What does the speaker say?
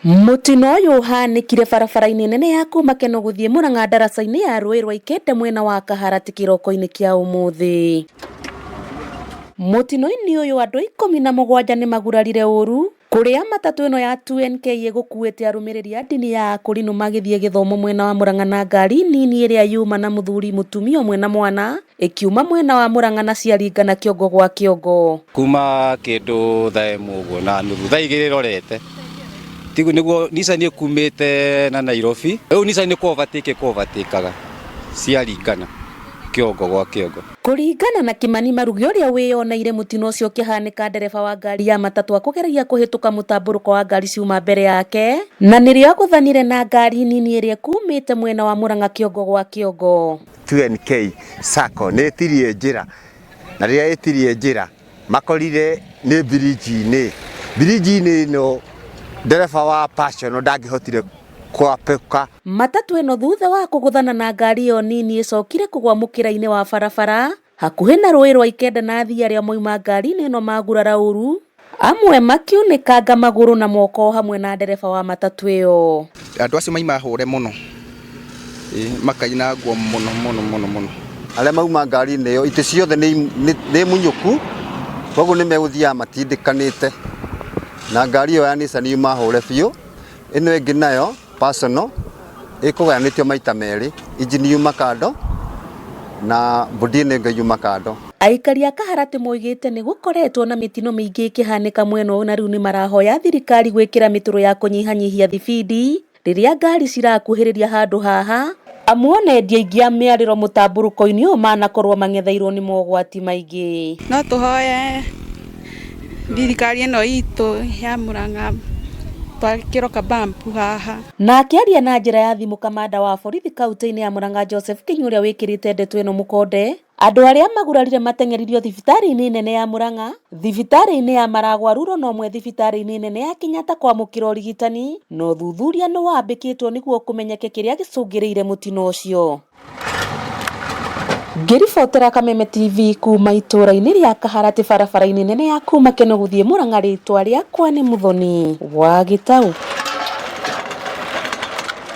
Mutino-ini uhanikire barabara-ini nene ya kuuma Kenol guthii Murang'a ndaraca-ini ya ruui rwa Ikenda mwena wa Kaharati kiroko-ini kia umuthi. Mutino-ini uyu andu 17 nimagurarire uuru kuria matatu ino ya 2NK igukuite arumiriri a ndini ya akuri magithie githomo mwena wa Murang'a na ngari nini iria yuma na muthuri mutumia mwena mwana ikiuma mwena wa Murang'a na ciaringana kiongo gwa kiongo kuma kindu thaa imwe na nuthu thaa igiri rorete tigu niguo nisani kumite na Nairobi riu nisani kuovatikaga ciaringana kiongo gwa kiongo kuringana na Kimani Marugi uria wiyoneire mutino ucio kihanika ndereba wa ngari ya matatu akugeragia kuhituka mutamburuko wa ngari ciuma mbere yake na nirio aguthanire na ngari nini iria kumite mwena wa Murang'a kiongo gwa kiongo. 2NK sacco netirie njira na riria etirie njira makorire ni biriji-ini no ndereba wa passion ndangihotire kwapeka. Matatu ino thutha wa kuguthana na ngari yo nini icokire kugwa mukira-ini wa barabara hakuhi na ruui rwa Ikenda na Athii aria moima ngari-ini ino magurara uuru amwe makiunikanga maguru na moko hamwe na ndereba wa matatu iyo. Andu acio maima hure muno makaina ngwa muno aria mauma ngari-ini yo ite ciothe ni munyuku koguo ni meguthia matindikanite na ngari yo ya Nissan yuma hure biu ino ingi nayo personal ikugayanitio maita meri injini yuma kando na budine yuma kando. Aikari a Kaharati moigite ni gukoretwo na mitino mingi ikihanika mwena uyu na riu ni marahoya thirikari gwikira mituro ya kunyihanyihia thibidi riria ngari cirakuhiriria handu haha amuone endia ingi a miariro mutamburuko-ini uyu manakorwo mangetheirwo ni mogwati maingi. No tuhoye thirikari ino itu ya Murang'a kiroka bampu haha. Na akiaria na njira ya thimu kamanda wa borithi kaunti-ini ya Murang'a Joseph Kinyi uria wikirite ndeto ino mukonde andu aria magurarire mateng'eririo thibitari-ini nene ya Murang'a, thibitari-ini ya Maragwaruro no mwe thibitari-ini nene ya Kenyatta kwamukira urigitani no thuthuria ni wambikitwo niguo kumenyeke kiria gicungiriire mutino ucio. Ngiribotera Kameme TV kuma itura-ini ria Kaharati barabara-ini nene ya kuuma Kenol guthii Murang'a ritwa riakwa ni Muthoni wa Gitau.